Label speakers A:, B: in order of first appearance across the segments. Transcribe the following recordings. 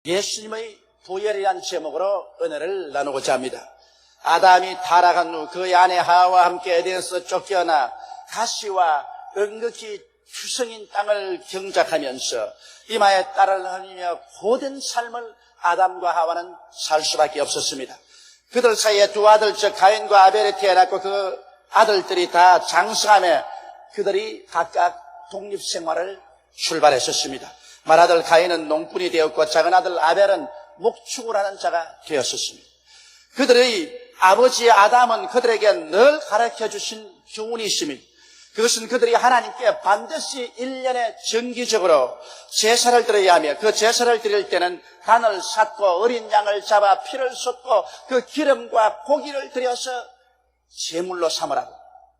A: 예수님의 보혈이라는 제목으로 은혜를 나누고자 합니다. 아담이 타락한 후 그의 아내 하와와 함께 에덴에서 쫓겨나 가시와 은극히 휴성인 땅을 경작하면서 이마에 땀을 흘리며 고된 삶을 아담과 하와는 살 수밖에 없었습니다. 그들 사이에 두 아들 즉 가인과 아벨이 태어났고 그 아들들이 다 장성하며 그들이 각각 독립생활을 출발했었습니다. 맏아들 가인은 농꾼이 되었고 작은 아들 아벨은 목축을 하는 자가 되었었습니다. 그들의 아버지 아담은 그들에게 늘 가르쳐주신 교훈이 있습니다. 그것은 그들이 하나님께 반드시 1년에 정기적으로 제사를 드려야 하며 그 제사를 드릴 때는 단을 샀고 어린 양을 잡아 피를 쏟고 그 기름과 고기를 들여서 제물로 삼으라고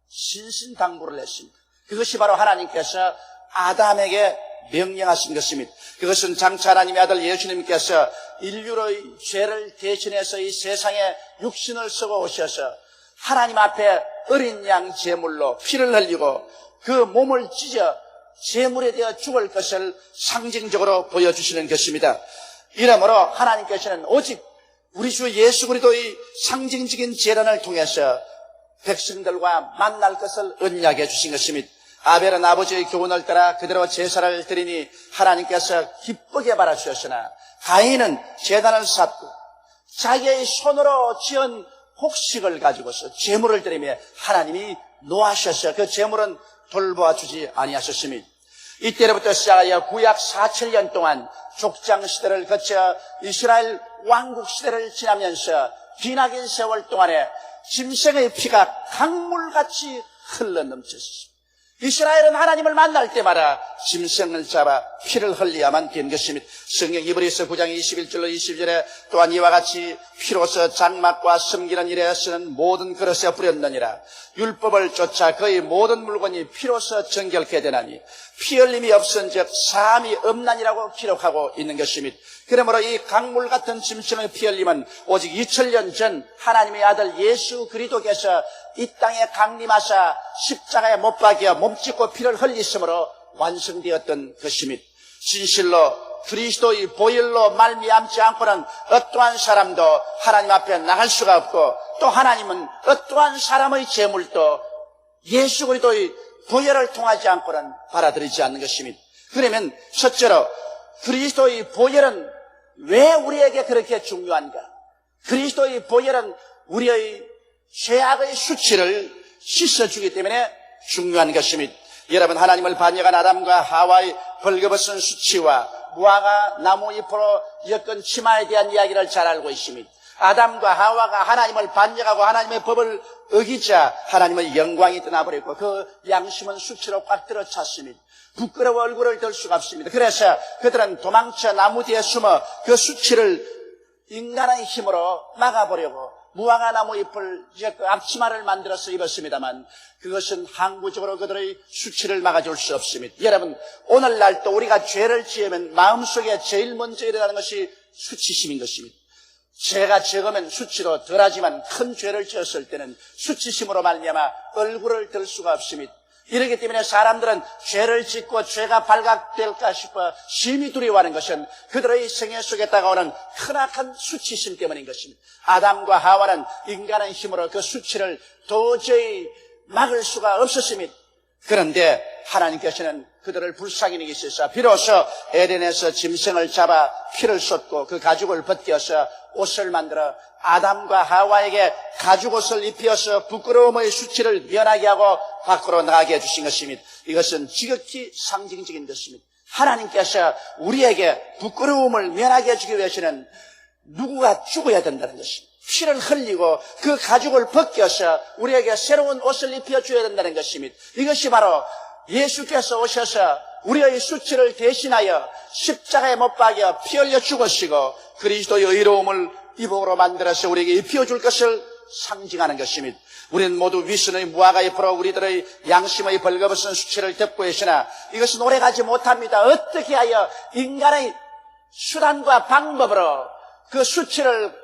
A: 신신당부를 했습니다. 그것이 바로 하나님께서 아담에게 명령하신 것입니다. 그것은 장차 하나님의 아들 예수님께서 인류의 죄를 대신해서 이 세상에 육신을 쓰고 오셔서 하나님 앞에 어린 양 제물로 피를 흘리고 그 몸을 찢어 제물에 되어 죽을 것을 상징적으로 보여주시는 것입니다. 이러므로 하나님께서는 오직 우리 주 예수 그리스도의 상징적인 제단을 통해서 백성들과 만날 것을 언약해 주신 것입니다. 아벨은 아버지의 교훈을 따라 그대로 제사를 드리니 하나님께서 기쁘게 바라주셨으나 가인은 제단을 쌓고 자기의 손으로 지은 곡식을 가지고서 제물을 드리며 하나님이 노하셔서 그 제물은 돌보아 주지 아니하셨습니다. 이때로부터 시작하여 구약 4,700년 동안 족장 시대를 거쳐 이스라엘 왕국 시대를 지나면서 기나긴 세월 동안에 짐승의 피가 강물같이 흘러넘쳤습니다. 이스라엘은 하나님을 만날 때마다 짐승을 잡아 피를 흘려야만 된 것입니다. 성경 히브리서 9장 21절로 22절에 또한 이와 같이 피로서 장막과 섬기는 일에 쓰는 모든 그릇에 뿌렸느니라. 율법을 쫓아 그의 모든 물건이 피로서 정결케 되나니 피 흘림이 없은즉 사함이 없나니라고 기록하고 있는 것입니다. 그러므로 이 강물 같은 짐승의 피 흘림은 오직 2000년 전 하나님의 아들 예수 그리스도께서 이 땅에 강림하사 십자가에 못 박여 몸짓고 피를 흘리심으로 완성되었던 것입니다. 진실로 그리스도의 보혈로 말미암지 않고는 어떠한 사람도 하나님 앞에 나갈 수가 없고 또 하나님은 어떠한 사람의 제물도 예수 그리스도의 보혈을 통하지 않고는 받아들이지 않는 것입니다. 그러면 첫째로 그리스도의 보혈은 왜 우리에게 그렇게 중요한가? 그리스도의 보혈은 우리의 죄악의 수치를 씻어주기 때문에 중요한 것입니다. 여러분, 하나님을 반역한 아담과 하와의 벌거벗은 수치와 무화과 나무 잎으로 엮은 치마에 대한 이야기를 잘 알고 있습니다. 아담과 하와가 하나님을 반역하고 하나님의 법을 어기자 하나님의 영광이 떠나버렸고 그 양심은 수치로 꽉 들어찼습니다. 부끄러워 얼굴을 들 수가 없습니다. 그래서 그들은 도망쳐 나무 뒤에 숨어 그 수치를 인간의 힘으로 막아보려고 무화과 나무 잎을 그 앞치마를 만들어서 입었습니다만 그것은 항구적으로 그들의 수치를 막아줄 수 없습니다. 여러분, 오늘날도 우리가 죄를 지으면 마음속에 제일 먼저 일어나는 것이 수치심인 것입니다. 죄가 적으면 수치로 덜하지만 큰 죄를 지었을 때는 수치심으로 말미암아 얼굴을 들 수가 없습니다. 이렇기 때문에 사람들은 죄를 짓고 죄가 발각될까 싶어 심히 두려워하는 것은 그들의 생애 속에 다가오는 크나큰 수치심 때문인 것입니다. 아담과 하와는 인간의 힘으로 그 수치를 도저히 막을 수가 없었습니다. 그런데 하나님께서는 그들을 불쌍히 여기셔서 비로소 에덴에서 짐승을 잡아 피를 쏟고 그 가죽을 벗겨서 옷을 만들어 아담과 하와에게 가죽옷을 입혀서 부끄러움의 수치를 면하게 하고 밖으로 나가게 해주신 것입니다. 이것은 지극히 상징적인 것입니다. 하나님께서 우리에게 부끄러움을 면하게 해주기 위해서는 누구가 죽어야 된다는 것입니다. 피를 흘리고 그 가죽을 벗겨서 우리에게 새로운 옷을 입혀줘야 된다는 것입니다. 이것이 바로 예수께서 오셔서 우리의 수치를 대신하여 십자가에 못 박여 피 흘려 죽으시고 그리스도의 의로움을 이복으로 만들어서 우리에게 입혀줄 것을 상징하는 것입니다. 우리는 모두 위선의 무화과 잎으로 우리들의 양심의 벌거벗은 수치를 덮고 계시나 이것은 오래가지 못합니다. 어떻게 하여 인간의 수단과 방법으로 그 수치를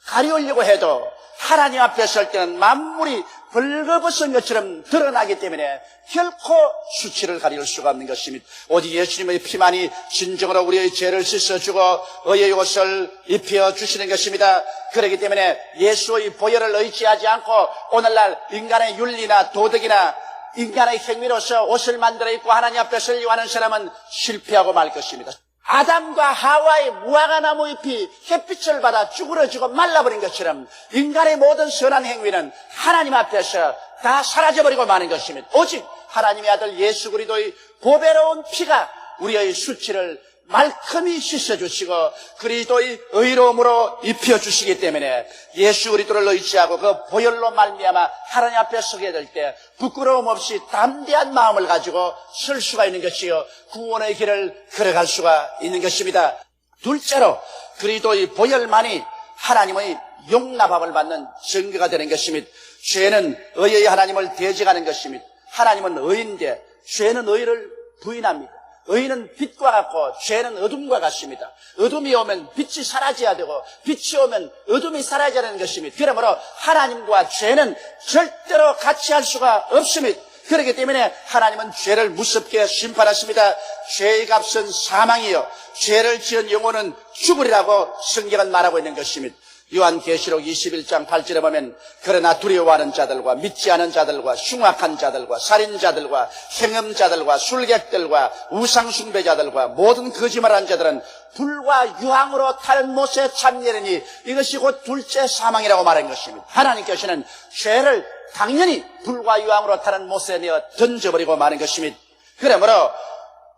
A: 가리우려고 해도 하나님 앞에 설 때는 만물이 벌거벗은 것처럼 드러나기 때문에 결코 수치를 가릴 수가 없는 것입니다. 오직 예수님의 피만이 진정으로 우리의 죄를 씻어주고 의의 옷을 입혀주시는 것입니다. 그렇기 때문에 예수의 보혈을 의지하지 않고 오늘날 인간의 윤리나 도덕이나 인간의 행위로서 옷을 만들어 입고 하나님 앞에 서려고 하는 사람은 실패하고 말 것입니다. 아담과 하와의 무화과나무 잎이 햇빛을 받아 쭈그러지고 말라버린 것처럼 인간의 모든 선한 행위는 하나님 앞에서 다 사라져버리고 마는 것입니다. 오직 하나님의 아들 예수 그리스도의 보배로운 피가 우리의 수치를 말끔히 씻어주시고 그리스도의 의로움으로 입혀주시기 때문에 예수 그리스도를 의지하고 그 보혈로 말미암아 하나님 앞에 서게 될 때 부끄러움 없이 담대한 마음을 가지고 설 수가 있는 것이요 구원의 길을 걸어갈 수가 있는 것입니다. 둘째로 그리스도의 보혈만이 하나님의 용납함을 받는 증거가 되는 것입니다. 죄는 의의 하나님을 대적하는 것입니다. 하나님은 의인데 죄는 의를 부인합니다. 의는 빛과 같고 죄는 어둠과 같습니다. 어둠이 오면 빛이 사라져야 되고 빛이 오면 어둠이 사라져야 되는 것입니다. 그러므로 하나님과 죄는 절대로 같이 할 수가 없습니다. 그렇기 때문에 하나님은 죄를 무섭게 심판하십니다. 죄의 값은 사망이요 죄를 지은 영혼은 죽으리라고 성경은 말하고 있는 것입니다. 요한계시록 21장 8절에 보면 그러나 두려워하는 자들과 믿지 않은 자들과 흉악한 자들과 살인자들과 행음자들과 술객들과 우상숭배자들과 모든 거짓말하는 자들은 불과 유황으로 타는 못에 참내리니 이것이 곧 둘째 사망이라고 말한 것입니다. 하나님께서는 죄를 당연히 불과 유황으로 타는 못에 내어 던져버리고 마는 것입니다. 그러므로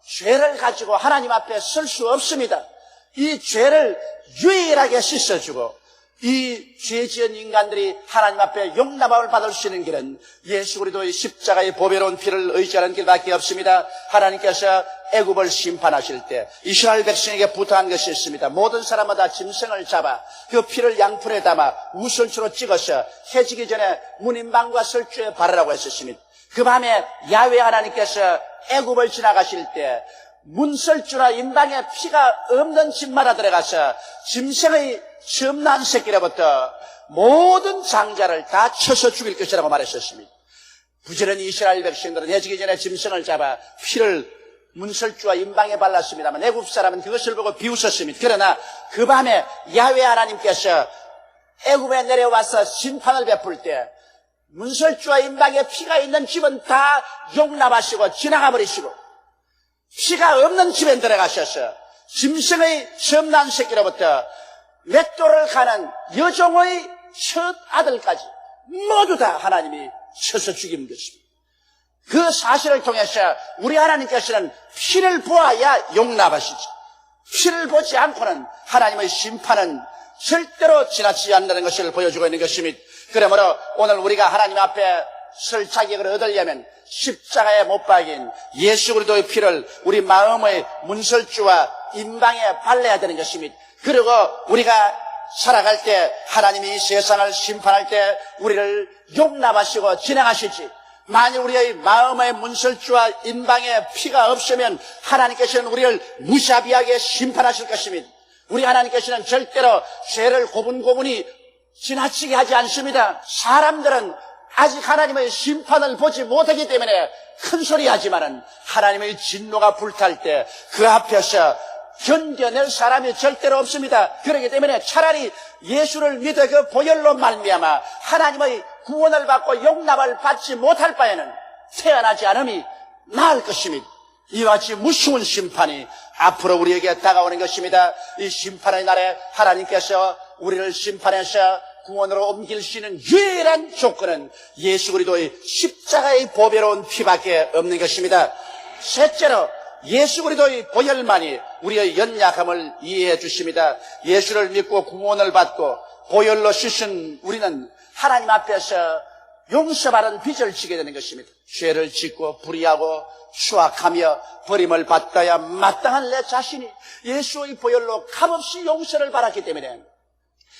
A: 죄를 가지고 하나님 앞에 설 수 없습니다. 이 죄를 유일하게 씻어주고 이 죄 지은 인간들이 하나님 앞에 용납함을 받을 수 있는 길은 예수 그리스도의 십자가의 보배로운 피를 의지하는 길밖에 없습니다. 하나님께서 애굽을 심판하실 때 이스라엘 백성에게 부탁한 것이 있습니다. 모든 사람마다 짐승을 잡아 그 피를 양푼에 담아 우설초로 찍어서 해지기 전에 문인방과 설주에 바르라고 했었습니다. 그 밤에 야훼 하나님께서 애굽을 지나가실 때 문설주나 인방에 피가 없는 집마다 들어가서 짐승의 처음 난 새끼로부터 모든 장자를 다 쳐서 죽일 것이라고 말했었습니다. 부지런히 이스라엘 백성들은 해지기 전에 짐승을 잡아 피를 문설주와 인방에 발랐습니다만 애굽 사람은 그것을 보고 비웃었습니다. 그러나 그 밤에 야훼 하나님께서 애굽에 내려와서 심판을 베풀 때 문설주와 인방에 피가 있는 집은 다 용납하시고 지나가 버리시고 피가 없는 집에 들어가셔서 짐승의 처음 난 새끼로부터 맷돌을 가는 여종의 첫 아들까지 모두 다 하나님이 쳐서 죽인 것입니다. 그 사실을 통해서 우리 하나님께서는 피를 보아야 용납하시죠. 피를 보지 않고는 하나님의 심판은 절대로 지나치지 않는다는 것을 보여주고 있는 것입니다. 그러므로 오늘 우리가 하나님 앞에 설 자격을 얻으려면 십자가에 못 박인 예수 그리스도의 피를 우리 마음의 문설주와 인방에 발라야 되는 것입니다. 그리고 우리가 살아갈 때 하나님이 이 세상을 심판할 때 우리를 용납하시고 지나가시지. 만일 우리의 마음의 문설주와 인방에 피가 없으면 하나님께서는 우리를 무자비하게 심판하실 것입니다. 우리 하나님께서는 절대로 죄를 고분고분히 지나치게 하지 않습니다. 사람들은 아직 하나님의 심판을 보지 못하기 때문에 큰 소리 하지만은 하나님의 진노가 불탈 때 그 앞에서 견뎌낼 사람이 절대로 없습니다. 그렇기 때문에 차라리 예수를 믿어 그 보혈로 말미암아 하나님의 구원을 받고 용납을 받지 못할 바에는 태어나지 않음이 나을 것입니다. 이와 같이 무서운 심판이 앞으로 우리에게 다가오는 것입니다. 이 심판의 날에 하나님께서 우리를 심판해서 구원으로 옮길 수 있는 유일한 조건은 예수 그리스도의 십자가의 보배로운 피밖에 없는 것입니다. 셋째로 예수 그리스도의 보혈만이 우리의 연약함을 이해해 주십니다. 예수를 믿고 구원을 받고 보혈로 씻은 우리는 하나님 앞에서 용서받은 빚을 지게 되는 것입니다. 죄를 짓고 불의하고 추악하며 버림을 받아야 마땅한 내 자신이 예수의 보혈로 값없이 용서를 받았기 때문에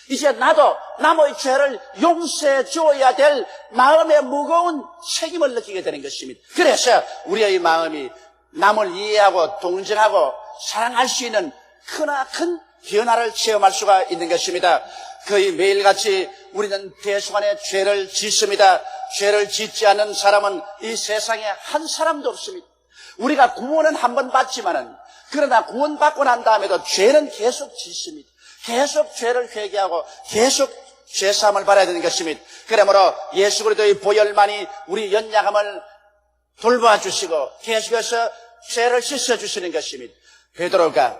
A: 이제 나도 남의 죄를 용서해 줘야 될 마음의 무거운 책임을 느끼게 되는 것입니다. 그래서 우리의 마음이 남을 이해하고 동정하고 사랑할 수 있는 크나큰 변화를 체험할 수가 있는 것입니다. 거의 매일같이 우리는 대수간에 죄를 짓습니다. 죄를 짓지 않는 사람은 이 세상에 한 사람도 없습니다. 우리가 구원은 한 번 받지만은, 그러나 구원받고 난 다음에도 죄는 계속 짓습니다. 계속 죄를 회개하고 계속 죄사함을 받아야 되는 것입니다. 그러므로 예수 그리스도의 보혈만이 우리 연약함을 돌보아 주시고 계속해서 죄를 씻어 주시는 것입니다. 베드로가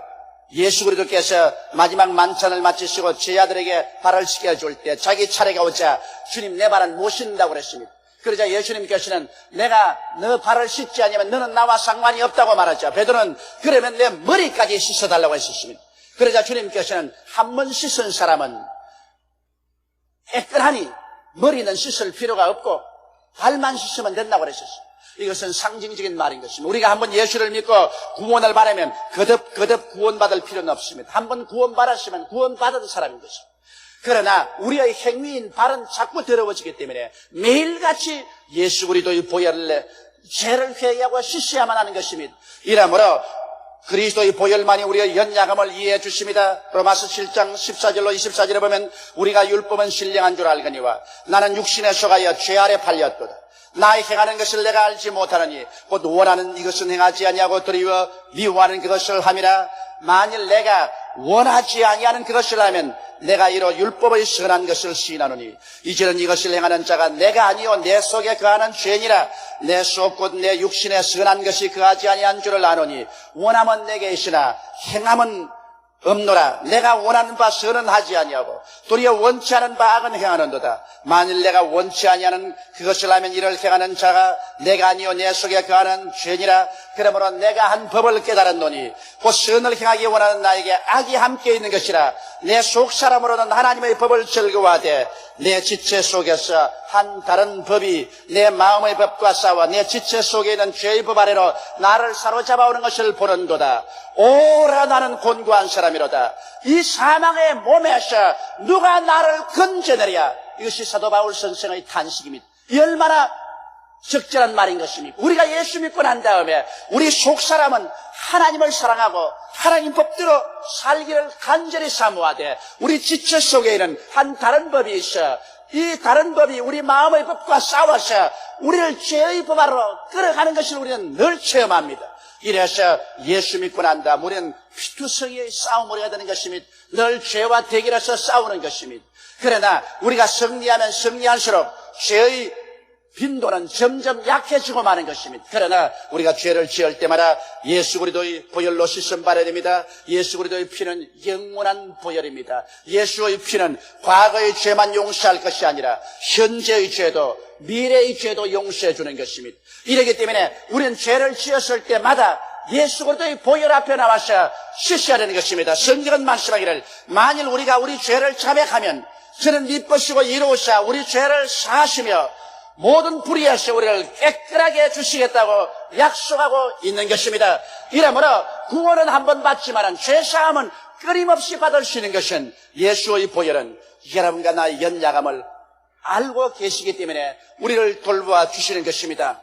A: 예수 그리스도께서 마지막 만찬을 마치시고 제자들에게 발을 씻겨줄 때 자기 차례가 오자 주님 내 발은 못 씻는다고 그랬습니다. 그러자 예수님께서는 내가 너 발을 씻지 않으면 너는 나와 상관이 없다고 말하죠. 베드로는 그러면 내 머리까지 씻어달라고 했습니다. 그러자 주님께서는 한 번 씻은 사람은 애끈하니 머리는 씻을 필요가 없고 발만 씻으면 된다고 그랬었어요. 이것은 상징적인 말인 것입니다. 우리가 한번 예수를 믿고 구원을 받으면 거듭 구원받을 필요는 없습니다. 한번 구원받았으면 구원받은 사람인 것입니다. 그러나 우리의 행위인 발은 자꾸 더러워지기 때문에 매일같이 예수 그리스도의 보혈을 죄를 회개하고 씻어야만 하는 것입니다. 이러므로 그리스도의 보혈만이 우리의 연약함을 이해해 주십니다. 로마서 7장 14절로 24절에 보면 우리가 율법은 신령한 줄 알거니와 나는 육신에 속하여 죄 아래 팔렸도다. 나의 행하는 것을 내가 알지 못하느니 곧 원하는 이것은 행하지 아니하고 도리어 미워하는 그것을 함이라. 만일 내가 원하지 아니하는 그것을 하면 내가 이로 율법의 선한 것을 시인하노니 이제는 이것을 행하는 자가 내가 아니요 내 속에 거하는 죄니라. 내 속 곧 내 육신에 선한 것이 거하지 아니한 줄을 아노니 원함은 내게 있으나 행함은 없노라. 내가 원하는 바 선은 하지 아니하고 도리어 원치 않은 바 악은 행하는도다. 만일 내가 원치 아니하는 그것을 하면 이를 행하는 자가 내가 아니요 내 속에 거하는 죄니라. 그러므로 내가 한 법을 깨달았노니 곧 선을 행하기 원하는 나에게 악이 함께 있는 것이라. 내 속 사람으로는 하나님의 법을 즐거워하되 내 지체 속에서 한 다른 법이 내 마음의 법과 싸워 내 지체 속에 있는 죄의 법 아래로 나를 사로잡아오는 것을 보는도다. 오라 나는 곤고한 사람이로다. 이 사망의 몸에서 누가 나를 건져내랴. 이것이 사도 바울 선생의 탄식입니다. 이 얼마나 적절한 말인 것입니다. 우리가 예수 믿고 난 다음에 우리 속 사람은 하나님을 사랑하고 하나님 법대로 살기를 간절히 사모하되 우리 지체 속에 있는 한 다른 법이 있어 이 다른 법이 우리 마음의 법과 싸워서 우리를 죄의 법 아래로 끌어가는 것을 우리는 늘 체험합니다. 이래서 예수 믿고 난 다음 우리는 피투성이의 싸움을 해야 되는 것입니다. 늘 죄와 대결해서 싸우는 것입니다. 그러나 우리가 승리하면 승리할수록 죄의 빈도는 점점 약해지고 마는 것입니다. 그러나 우리가 죄를 지을 때마다 예수 그리스도의 보혈로 씻음 받아야 됩니다. 예수 그리스도의 피는 영원한 보혈입니다. 예수의 피는 과거의 죄만 용서할 것이 아니라 현재의 죄도 미래의 죄도 용서해 주는 것입니다. 이렇기 때문에 우리는 죄를 지었을 때마다 예수 그리스도의 보혈 앞에 나와서 씻어야 되는 것입니다. 성경은 말씀하기를 만일 우리가 우리 죄를 자백하면 저는 미쁘시고 이로우사 우리 죄를 사하시며 모든 불의에서 우리를 깨끗하게 해주시겠다고 약속하고 있는 것입니다. 이러므로 구원은 한 번 받지만 죄사함은 끊임없이 받을 수 있는 것은 예수의 보혈은 여러분과 나의 연약함을 알고 계시기 때문에 우리를 돌보아 주시는 것입니다.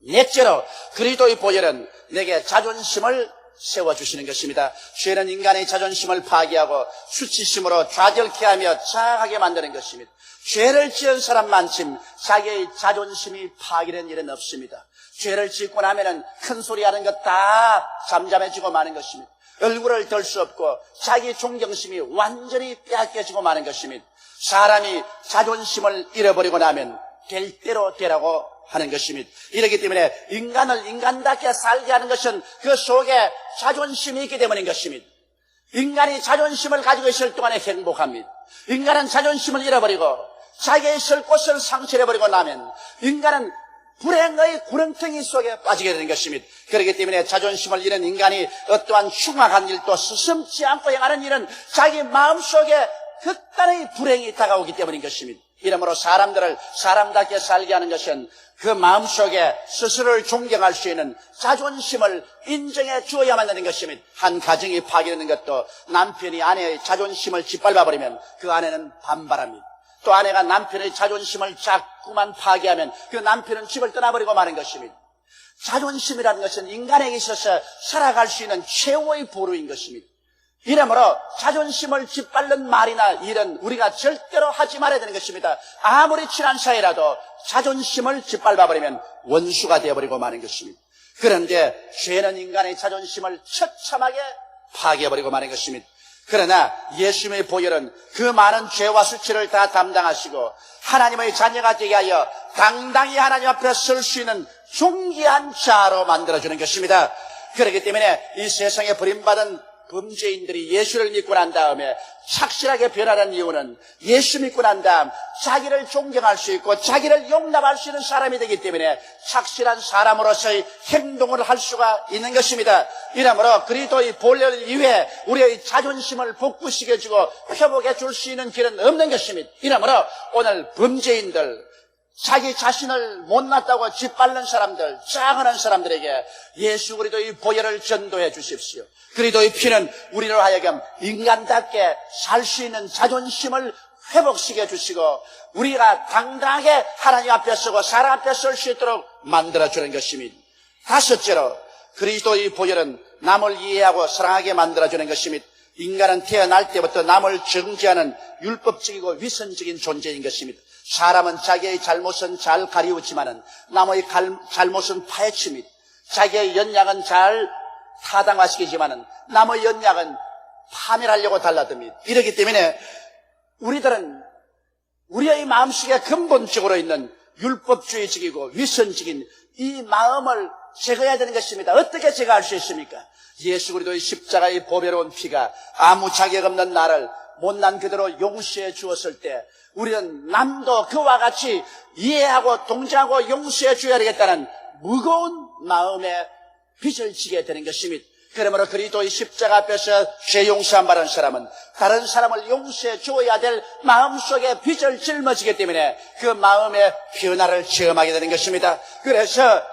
A: 넷째로 그리스도의 보혈은 내게 자존심을 세워주시는 것입니다. 죄는 인간의 자존심을 파괴하고 수치심으로 좌절케 하며 자학하게 만드는 것입니다. 죄를 지은 사람만큼 자기의 자존심이 파괴된 일은 없습니다. 죄를 짓고 나면은 큰 소리 하는 것 다 잠잠해지고 마는 것입니다. 얼굴을 들 수 없고 자기 존경심이 완전히 빼앗겨지고 마는 것입니다. 사람이 자존심을 잃어버리고 나면 될 대로 되라고 하는 것입니다. 이렇기 때문에 인간을 인간답게 살게 하는 것은 그 속에 자존심이 있기 때문인 것입니다. 인간이 자존심을 가지고 있을 동안에 행복합니다. 인간은 자존심을 잃어버리고 자기의 있을 곳을 상실해버리고 나면 인간은 불행의 구렁텅이 속에 빠지게 되는 것입니다. 그렇기 때문에 자존심을 잃은 인간이 어떠한 흉악한 일도 스슴지 않고 행하는 일은 자기 마음속에 극단의 불행이 다가오기 때문인 것입니다. 이러므로 사람들을 사람답게 살게 하는 것은 그 마음속에 스스로를 존경할 수 있는 자존심을 인정해 주어야만 되는 것입니다. 한 가정이 파괴되는 것도 남편이 아내의 자존심을 짓밟아버리면 그 아내는 반발합니다. 또 아내가 남편의 자존심을 자꾸만 파괴하면 그 남편은 집을 떠나버리고 마는 것입니다. 자존심이라는 것은 인간에게 있어서 살아갈 수 있는 최고의 보루인 것입니다. 이러므로 자존심을 짓밟는 말이나 일은 우리가 절대로 하지 말아야 되는 것입니다. 아무리 친한 사이라도 자존심을 짓밟아버리면 원수가 되어버리고 마는 것입니다. 그런데 죄는 인간의 자존심을 처참하게 파괴해버리고 마는 것입니다. 그러나 예수님의 보혈은 그 많은 죄와 수치를 다 담당하시고 하나님의 자녀가 되게 하여 당당히 하나님 앞에 설 수 있는 존귀한 자로 만들어주는 것입니다. 그렇기 때문에 이 세상에 버림받은 범죄인들이 예수를 믿고 난 다음에 착실하게 변하는 이유는 예수 믿고 난 다음 자기를 존경할 수 있고 자기를 용납할 수 있는 사람이 되기 때문에 착실한 사람으로서의 행동을 할 수가 있는 것입니다. 이러므로 그리스도의 보혈 이외에 우리의 자존심을 복구시켜주고 회복해 줄 수 있는 길은 없는 것입니다. 이러므로 오늘 범죄인들, 자기 자신을 못났다고 짓밟는 사람들, 짜증하는 사람들에게 예수 그리스도의 보혈을 전도해 주십시오. 그리스도의 피는 우리로 하여금 인간답게 살 수 있는 자존심을 회복시켜 주시고 우리가 당당하게 하나님 앞에 서고 사람 앞에 설 수 있도록 만들어주는 것입니다. 다섯째로 그리스도의 보혈은 남을 이해하고 사랑하게 만들어주는 것입니다. 인간은 태어날 때부터 남을 정죄하는 율법적이고 위선적인 존재인 것입니다. 사람은 자기의 잘못은 잘 가리우지만은 남의 잘못은 파헤칩니다. 자기의 연약은 잘 타당화시키지만은 남의 연약은 파멸하려고 달라듭니다. 이렇기 때문에 우리들은 우리의 마음속에 근본적으로 있는 율법주의적이고 위선적인 이 마음을 제거해야 되는 것입니다. 어떻게 제거할 수 있습니까? 예수 그리스도의 십자가의 보배로운 피가 아무 자격 없는 나를 못난 그대로 용서해 주었을 때 우리는 남도 그와 같이 이해하고 동정하고 용서해 줘야 되겠다는 무거운 마음에 빚을 지게 되는 것입니다. 그러므로 그리스도의 십자가 앞에서 죄 용서 안 받은 사람은 다른 사람을 용서해 줘야 될 마음속에 빚을 짊어지기 때문에 그 마음의 변화를 체험하게 되는 것입니다. 그래서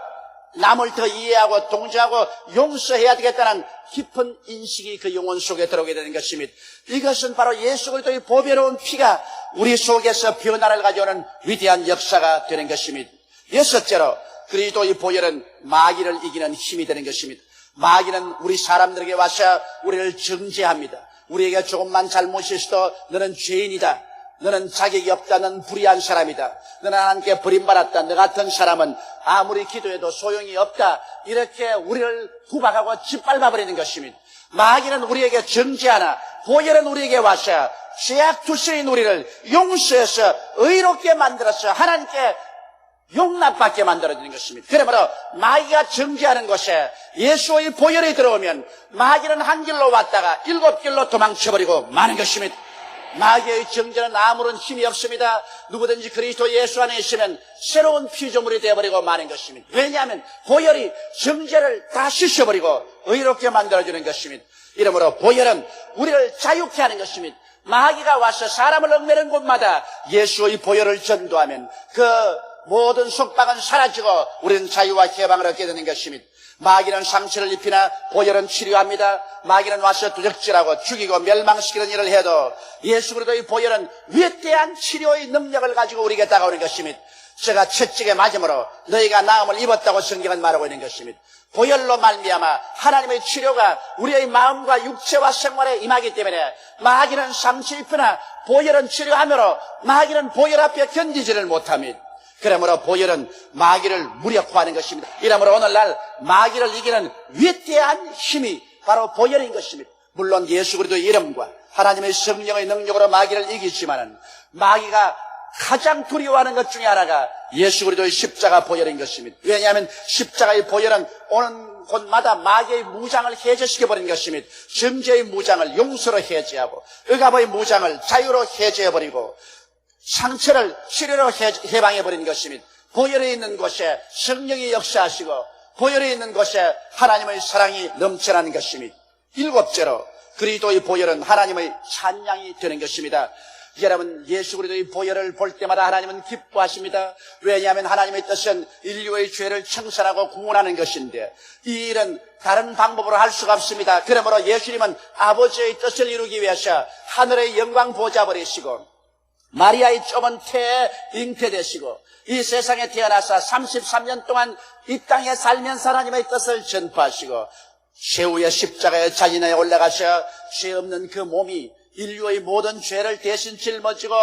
A: 남을 더 이해하고 동정하고 용서해야 되겠다는 깊은 인식이 그 영혼 속에 들어오게 되는 것입니다. 이것은 바로 예수 그리스도의 보배로운 피가 우리 속에서 변화를 가져오는 위대한 역사가 되는 것입니다. 여섯째로 그리스도의 보혈은 마귀를 이기는 힘이 되는 것입니다. 마귀는 우리 사람들에게 와서 우리를 정죄합니다. 우리에게 조금만 잘못이 있어도 너는 죄인이다. 너는 자격이 없다. 너는 불의한 사람이다. 너는 하나님께 버림받았다. 너 같은 사람은 아무리 기도해도 소용이 없다. 이렇게 우리를 구박하고 짓밟아버리는 것입니다. 마귀는 우리에게 정죄하나 보혈은 우리에게 와서 죄악투성인 우리를 용서해서 의롭게 만들어서 하나님께 용납받게 만들어지는 것입니다. 그러므로 마귀가 정죄하는 곳에 예수의 보혈이 들어오면 마귀는 한 길로 왔다가 7길로 도망쳐버리고 마는 것입니다. 마귀의 정죄는 아무런 힘이 없습니다. 누구든지 그리스도 예수 안에 있으면 새로운 피조물이 되어버리고 마는 것입니다. 왜냐하면 보혈이 정죄를 다 씻어버리고 의롭게 만들어주는 것입니다. 이러므로 보혈은 우리를 자유케 하는 것입니다. 마귀가 와서 사람을 얽매는 곳마다 예수의 보혈을 전도하면 그 모든 속박은 사라지고 우리는 자유와 해방을 얻게 되는 것입니다. 마귀는 상처를 입히나 보혈은 치료합니다. 마귀는 와서 두적질하고 죽이고 멸망시키는 일을 해도 예수 그리스도의 보혈은 위대한 치료의 능력을 가지고 우리에게 다가오는 것입니다. 제가 채찍에 맞음으로 너희가 나음을 입었다고 성경은 말하고 있는 것입니다. 보혈로 말미암아 하나님의 치료가 우리의 마음과 육체와 생활에 임하기 때문에 마귀는 상처 입히나 보혈은 치료하므로 마귀는 보혈 앞에 견디지를 못합니다. 그러므로 보혈은 마귀를 무력화하는 것입니다. 이러므로 오늘날 마귀를 이기는 위대한 힘이 바로 보혈인 것입니다. 물론 예수 그리스도의 이름과 하나님의 성령의 능력으로 마귀를 이기지만은 마귀가 가장 두려워하는 것 중에 하나가 예수 그리스도의 십자가 보혈인 것입니다. 왜냐하면 십자가의 보혈은 오는 곳마다 마귀의 무장을 해제시켜버린 것입니다. 정죄의 무장을 용서로 해제하고 억압의 무장을 자유로 해제해버리고 상처를 치료로 해방해버린 것입니다. 보혈에 있는 곳에 성령이 역사하시고 보혈에 있는 곳에 하나님의 사랑이 넘쳐나는 것입니다. 7째로 그리스도의 보혈은 하나님의 찬양이 되는 것입니다. 여러분, 예수 그리스도의 보혈을 볼 때마다 하나님은 기뻐하십니다. 왜냐하면 하나님의 뜻은 인류의 죄를 청산하고 구원하는 것인데 이 일은 다른 방법으로 할 수가 없습니다. 그러므로 예수님은 아버지의 뜻을 이루기 위해서 하늘의 영광 보좌 버리시고 마리아의 좁은 태에 잉태되시고 이 세상에 태어나서 33년 동안 이 땅에 살면서 하나님의 뜻을 전파하시고 최후의 십자가에 자진하에 올라가셔 죄 없는 그 몸이 인류의 모든 죄를 대신 짊어지고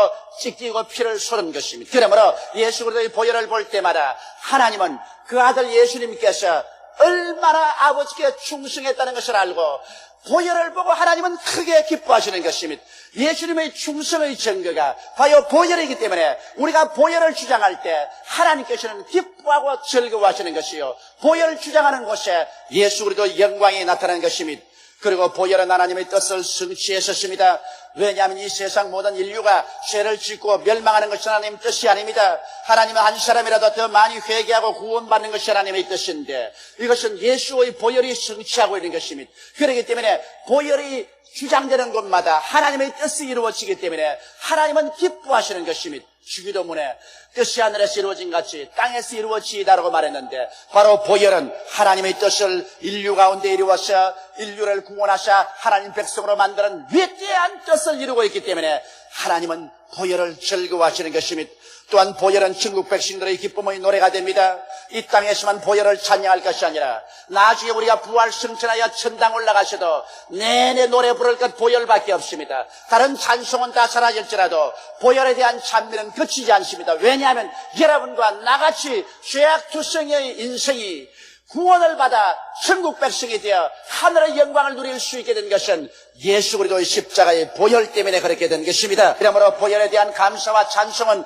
A: 찢기고 피를 쏟은 것입니다. 그러므로 예수 그리스도의 보혈을 볼 때마다 하나님은 그 아들 예수님께서 얼마나 아버지께 충성했다는 것을 알고 보혈을 보고 하나님은 크게 기뻐하시는 것입니다. 예수님의 충성의 증거가 바로 보혈이기 때문에 우리가 보혈을 주장할 때 하나님께서는 기뻐하고 즐거워하시는 것이요, 보혈을 주장하는 곳에 예수 그리스도의 영광이 나타나는 것입니다. 그리고 보혈은 하나님의 뜻을 성취했었습니다. 왜냐하면 이 세상 모든 인류가 죄를 짓고 멸망하는 것이 하나님의 뜻이 아닙니다. 하나님은 한 사람이라도 더 많이 회개하고 구원받는 것이 하나님의 뜻인데 이것은 예수의 보혈이 성취하고 있는 것입니다. 그렇기 때문에 보혈이 주장되는 곳마다 하나님의 뜻이 이루어지기 때문에 하나님은 기뻐하시는 것입니다. 주기도문에 뜻이 하늘에서 이루어진 같이 땅에서 이루어지이다라고 말했는데 바로 보혈은 하나님의 뜻을 인류 가운데 이루어서 인류를 구원하사 하나님 백성으로 만드는 위대한 뜻을 이루고 있기 때문에 하나님은 보혈을 즐거워하시는 것입니다. 또한 보혈은 천국 백성들의 기쁨의 노래가 됩니다. 이 땅에서만 보혈을 찬양할 것이 아니라 나중에 우리가 부활 승천하여 천당 올라가셔도 내내 노래 부를 것 보혈밖에 없습니다. 다른 찬송은 다 사라질지라도 보혈에 대한 찬미는 그치지 않습니다. 왜냐하면 여러분과 나같이 죄악투성의 인생이 구원을 받아 천국 백성이 되어 하늘의 영광을 누릴 수 있게 된 것은 예수 그리스도의 십자가의 보혈 때문에 그렇게 된 것입니다. 그러므로 보혈에 대한 감사와 찬송은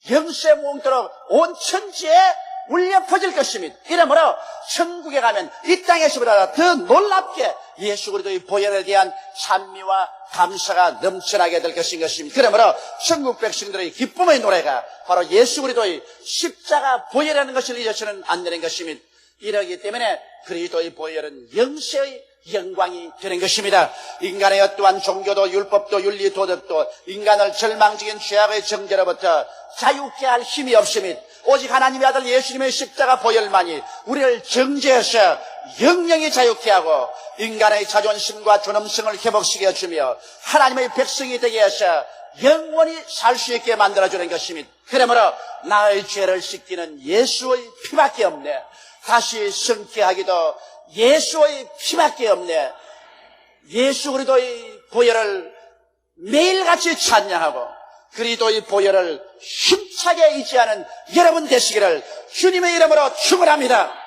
A: 영세 무궁토록 온 천지에 울려 퍼질 것입니다. 이러므로 천국에 가면 이 땅에서보다 더 놀랍게 예수 그리스도의 보혈에 대한 찬미와 감사가 넘쳐나게 될 것인 것입니다. 그러므로 천국 백성들의 기쁨의 노래가 바로 예수 그리스도의 십자가 보혈이라는 것을 잊어서는 안 되는 것입니다. 이러기 때문에 그리스도의 보혈은 영세의 영광이 되는 것입니다. 인간의 어떠한 종교도 율법도 윤리 도덕도 인간을 절망적인 죄악의 정죄로부터 자유케 할 힘이 없습니다. 오직 하나님의 아들 예수님의 십자가 보혈만이 우리를 정죄해서 영영히 자유케 하고 인간의 자존심과 존엄성을 회복시켜 주며 하나님의 백성이 되게 해서 영원히 살 수 있게 만들어주는 것입니다. 그러므로 나의 죄를 씻기는 예수의 피밖에 없네. 다시 성취하기도 예수의 피밖에 없네. 예수 그리스도의 보혈을 매일같이 찬양하고 그리스도의 보혈을 힘차게 의지하는 여러분 되시기를 주님의 이름으로 축원합니다.